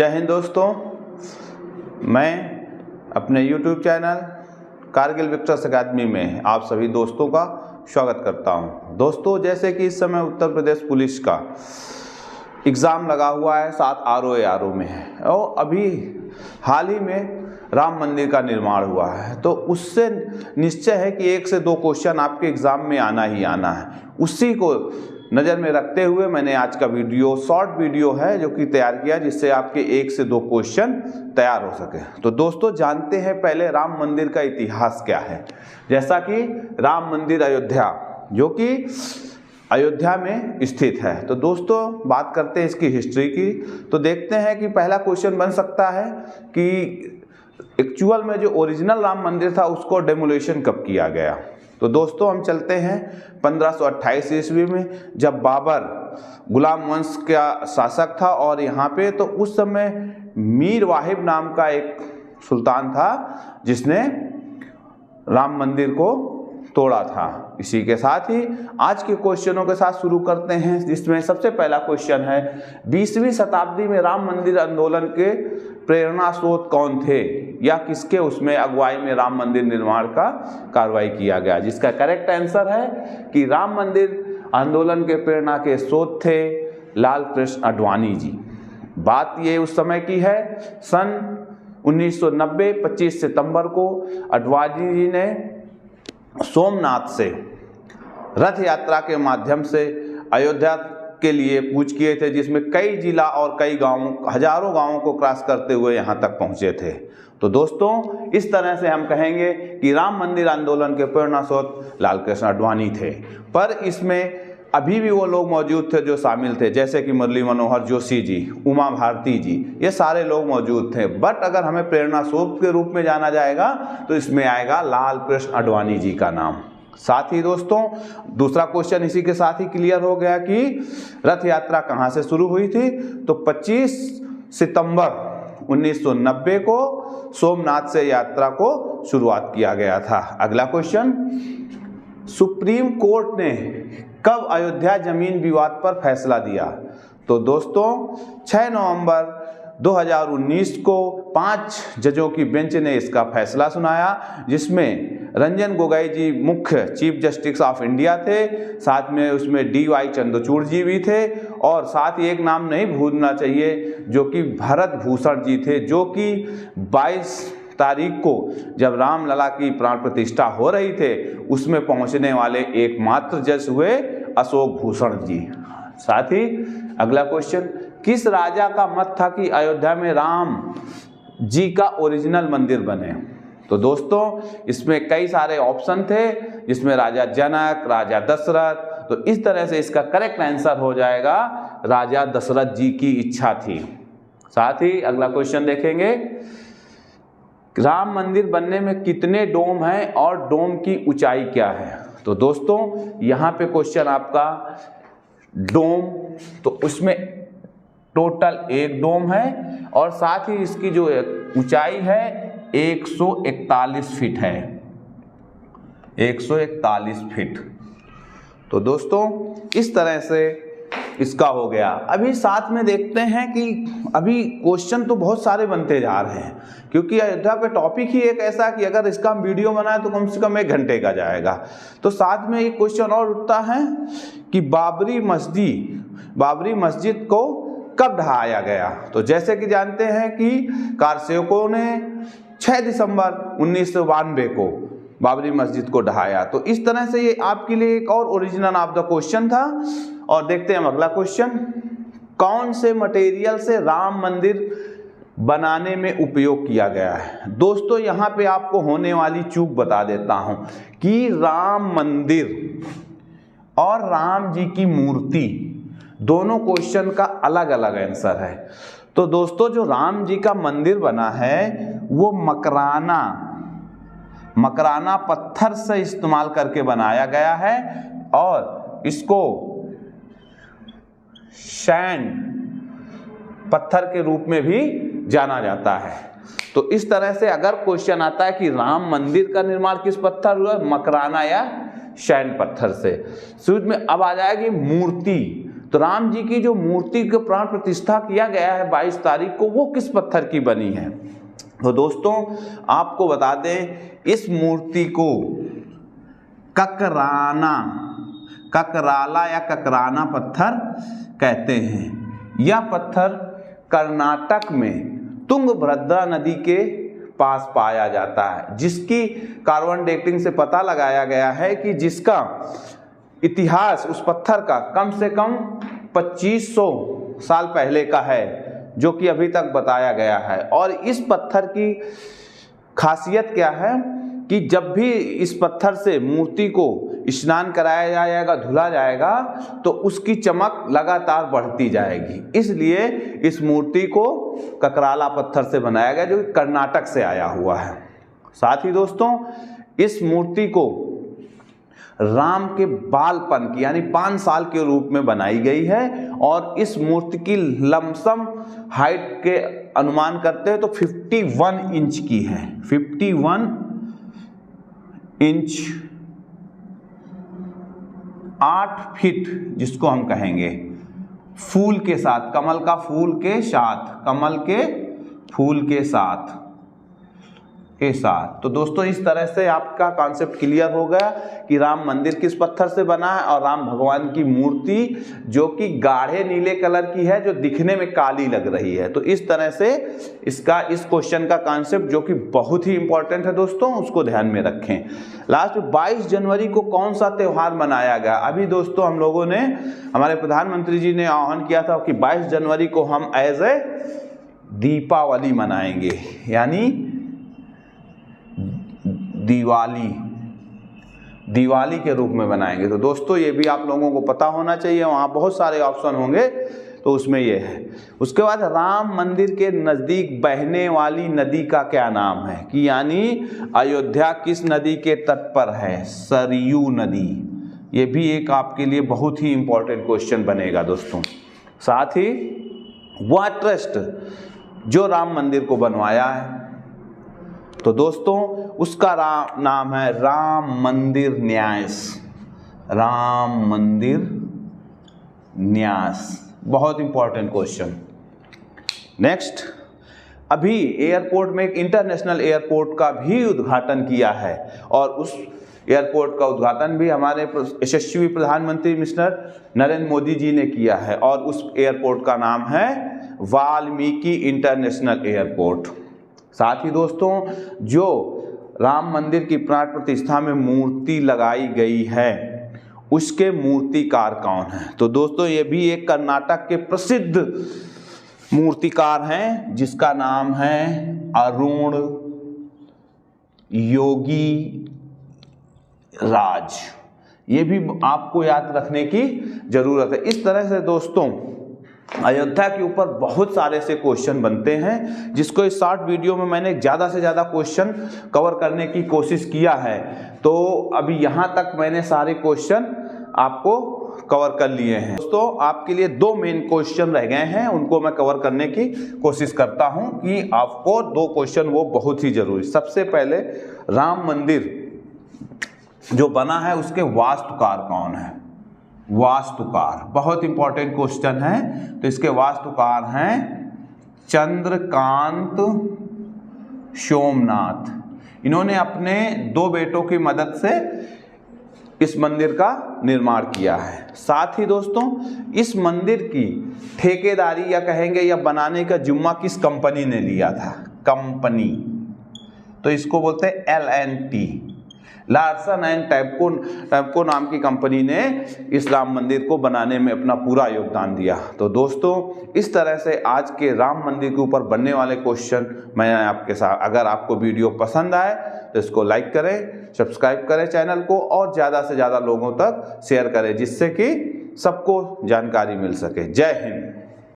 जय हिंद दोस्तों, मैं अपने YouTube चैनल कारगिल विक्टर्स अकादमी में आप सभी दोस्तों का स्वागत करता हूं। दोस्तों, जैसे कि इस समय उत्तर प्रदेश पुलिस का एग्ज़ाम लगा हुआ है, 7 ROA में है और अभी हाल ही में राम मंदिर का निर्माण हुआ है, तो उससे निश्चय है कि 1 से 2 क्वेश्चन आपके एग्ज़ाम में आना ही आना है। उसी को नज़र में रखते हुए मैंने आज का वीडियो शॉर्ट वीडियो है जो कि तैयार किया, जिससे आपके 1 से 2 क्वेश्चन तैयार हो सके। तो दोस्तों, जानते हैं पहले राम मंदिर का इतिहास क्या है। जैसा कि राम मंदिर अयोध्या, जो कि अयोध्या में स्थित है, तो दोस्तों बात करते हैं इसकी हिस्ट्री की। तो देखते हैं कि पहला क्वेश्चन बन सकता है कि एक्चुअल में जो ओरिजिनल राम मंदिर था उसको डेमोलिशन कब किया गया। तो दोस्तों हम चलते हैं 1528 ईस्वी में, जब बाबर गुलाम वंश का शासक था और यहाँ पे तो उस समय मीर वाहिब नाम का एक सुल्तान था जिसने राम मंदिर को तोड़ा था। इसी के साथ ही आज के क्वेश्चनों के साथ शुरू करते हैं, जिसमें सबसे पहला क्वेश्चन है 20वीं शताब्दी में राम मंदिर आंदोलन के प्रेरणा स्रोत कौन थे या किसके उसमें अगुवाई में राम मंदिर निर्माण का कार्रवाई किया गया। जिसका करेक्ट आंसर है कि राम मंदिर आंदोलन के प्रेरणा के स्रोत थे लाल कृष्ण आडवाणी जी। बात ये उस समय की है, सन 1990 25 सितंबर को आडवाणी जी ने सोमनाथ से रथ यात्रा के माध्यम से अयोध्या के लिए कूच किए थे, जिसमें कई जिला और कई गांवों, हजारों गांवों को क्रॉस करते हुए यहां तक पहुंचे थे। तो दोस्तों, इस तरह से हम कहेंगे कि राम मंदिर आंदोलन के प्रेरणा स्रोत लाल कृष्ण आडवाणी थे। पर इसमें अभी भी वो लोग मौजूद थे जो शामिल थे, जैसे कि मुरली मनोहर जोशी जी, उमा भारती जी, ये सारे लोग मौजूद थे। बट अगर हमें प्रेरणा स्रोत के रूप में जाना जाएगा तो इसमें आएगा लाल कृष्ण आडवाणी जी का नाम। साथ ही दोस्तों, दूसरा क्वेश्चन इसी के साथ ही क्लियर हो गया कि रथ यात्रा कहाँ से शुरू हुई थी। तो 25 सितंबर 1990 को सोमनाथ से यात्रा को शुरुआत किया गया था। अगला क्वेश्चन, सुप्रीम कोर्ट ने कब अयोध्या जमीन विवाद पर फैसला दिया। तो दोस्तों 6 नवंबर 2019 को 5 जजों की बेंच ने इसका फैसला सुनाया, जिसमें रंजन गोगोई जी मुख्य चीफ जस्टिस ऑफ इंडिया थे, साथ में उसमें DY चंद्रचूड़ जी भी थे और साथ ही एक नाम नहीं भूलना चाहिए जो कि भरत भूषण जी थे, जो कि 22 तारीख को जब रामलला की प्राण प्रतिष्ठा हो रही थे उसमें पहुंचने वाले एकमात्र जज हुए अशोक भूषण जी। साथ ही अगला क्वेश्चन, किस राजा का मत था कि अयोध्या में राम जी का ओरिजिनल मंदिर बने। तो दोस्तों इसमें कई सारे ऑप्शन थे, जिसमें राजा जनक, राजा दशरथ, तो इस तरह से इसका करेक्ट आंसर हो जाएगा राजा दशरथ जी की इच्छा थी। साथ ही अगला क्वेश्चन देखेंगे, राम मंदिर बनने में कितने डोम हैं और डोम की ऊंचाई क्या है। तो दोस्तों यहाँ पे क्वेश्चन आपका डोम, तो उसमें टोटल 1 डोम है और साथ ही इसकी जो ऊंचाई है 141 फीट है, 141 फीट। तो दोस्तों इस तरह से इसका हो गया। अभी साथ में देखते हैं कि अभी क्वेश्चन तो बहुत सारे बनते जा रहे हैं, क्योंकि अयोध्या पे टॉपिक ही एक ऐसा कि अगर इसका हम वीडियो बनाए तो कम से कम 1 घंटे का जाएगा। तो साथ में एक क्वेश्चन और उठता है कि बाबरी मस्जिद को कब ढहाया गया। तो जैसे कि जानते हैं कि कारसेवकों ने 6 दिसंबर 1992 को बाबरी मस्जिद को ढहाया। तो इस तरह से ये आपके लिए एक और ओरिजिनल ऑफ द क्वेश्चन था। और देखते हैं अगला क्वेश्चन, कौन से मटेरियल से राम मंदिर बनाने में उपयोग किया गया है। दोस्तों यहाँ पे आपको होने वाली चूक बता देता हूं कि राम मंदिर और राम जी की मूर्ति दोनों क्वेश्चन का अलग अलग आंसर है। तो दोस्तों जो राम जी का मंदिर बना है वो मकराना पत्थर से इस्तेमाल करके बनाया गया है और इसको सैंड पत्थर के रूप में भी जाना जाता है। तो इस तरह से अगर क्वेश्चन आता है कि राम मंदिर का निर्माण किस पत्थर हुआ, मकराना या सैंड पत्थर से। सूझ में अब आ जाएगी मूर्ति। तो राम जी की जो मूर्ति के प्राण प्रतिष्ठा किया गया है 22 तारीख को, वो किस पत्थर की बनी है? तो दोस्तों आपको बता दें, इस मूर्ति को ककराला या ककराना पत्थर कहते हैं। यह पत्थर कर्नाटक में तुंगभद्रा नदी के पास पाया जाता है, जिसकी कार्बन डेटिंग से पता लगाया गया है कि जिसका इतिहास उस पत्थर का कम से कम 2500 साल पहले का है, जो कि अभी तक बताया गया है। और इस पत्थर की खासियत क्या है कि जब भी इस पत्थर से मूर्ति को स्नान कराया जाएगा, धुला जाएगा, तो उसकी चमक लगातार बढ़ती जाएगी। इसलिए इस मूर्ति को ककराला पत्थर से बनाया गया, जो कर्नाटक से आया हुआ है। साथ ही दोस्तों इस मूर्ति को राम के बालपन की यानी 5 साल के रूप में बनाई गई है, और इस मूर्ति की लमसम हाइट के अनुमान करते हैं तो 51 इंच की है। 51 इंच 8 फीट जिसको हम कहेंगे, फूल के साथ, कमल का फूल के साथ, कमल के फूल के साथ तो दोस्तों इस तरह से आपका कॉन्सेप्ट क्लियर हो गया कि राम मंदिर किस पत्थर से बना है, और राम भगवान की मूर्ति जो कि गाढ़े नीले कलर की है, जो दिखने में काली लग रही है। तो इस तरह से इस क्वेश्चन का कॉन्सेप्ट जो कि बहुत ही इंपॉर्टेंट है दोस्तों, उसको ध्यान में रखें। लास्ट 22 जनवरी को कौन सा त्यौहार मनाया गया? अभी दोस्तों हम लोगों ने, हमारे प्रधानमंत्री जी ने आह्वान किया था कि 22 जनवरी को हम एज ए दीपावली मनाएंगे, यानी दिवाली के रूप में बनाएंगे। तो दोस्तों ये भी आप लोगों को पता होना चाहिए, वहाँ बहुत सारे ऑप्शन होंगे तो उसमें ये है। उसके बाद राम मंदिर के नज़दीक बहने वाली नदी का क्या नाम है? कि यानी अयोध्या किस नदी के तट पर है? सरयू नदी। ये भी एक आपके लिए बहुत ही इंपॉर्टेंट क्वेश्चन बनेगा दोस्तों। साथ ही वह ट्रस्ट जो राम मंदिर को बनवाया है, तो दोस्तों उसका नाम है राम मंदिर न्यास। राम मंदिर न्यास, बहुत इंपॉर्टेंट क्वेश्चन। नेक्स्ट, अभी एयरपोर्ट में एक इंटरनेशनल एयरपोर्ट का भी उद्घाटन किया है, और उस एयरपोर्ट का उद्घाटन भी हमारे यशस्वी प्रधानमंत्री मिस्टर नरेंद्र मोदी जी ने किया है, और उस एयरपोर्ट का नाम है वाल्मीकि इंटरनेशनल एयरपोर्ट। साथ ही दोस्तों जो राम मंदिर की प्राण प्रतिष्ठा में मूर्ति लगाई गई है, उसके मूर्तिकार कौन है? तो दोस्तों ये भी एक कर्नाटक के प्रसिद्ध मूर्तिकार हैं, जिसका नाम है अरुण योगी राज। ये भी आपको याद रखने की जरूरत है। इस तरह से दोस्तों अयोध्या के ऊपर बहुत सारे ऐसे क्वेश्चन बनते हैं, जिसको इस शॉर्ट वीडियो में मैंने ज़्यादा से ज़्यादा क्वेश्चन कवर करने की कोशिश किया है। तो अभी यहाँ तक मैंने सारे क्वेश्चन आपको कवर कर लिए हैं। दोस्तों आपके लिए 2 मेन क्वेश्चन रह गए हैं, उनको मैं कवर करने की कोशिश करता हूँ कि आपको 2 क्वेश्चन वो बहुत ही जरूरी। सबसे पहले, राम मंदिर जो बना है उसके वास्तुकार कौन है? वास्तुकार बहुत इंपॉर्टेंट क्वेश्चन है। तो इसके वास्तुकार हैं चंद्रकांत सोमनाथ। इन्होंने अपने 2 बेटों की मदद से इस मंदिर का निर्माण किया है। साथ ही दोस्तों इस मंदिर की ठेकेदारी या कहेंगे या बनाने का जिम्मा किस कंपनी ने लिया था? कंपनी, तो इसको बोलते हैं L&T, लार्सन एंड टैब्को नाम की कंपनी ने इस राम मंदिर को बनाने में अपना पूरा योगदान दिया। तो दोस्तों इस तरह से आज के राम मंदिर के ऊपर बनने वाले क्वेश्चन मैं आपके साथ, अगर आपको वीडियो पसंद आए तो इसको लाइक करें, सब्सक्राइब करें चैनल को, और ज़्यादा से ज़्यादा लोगों तक शेयर करें, जिससे कि सबको जानकारी मिल सके। जय हिंद।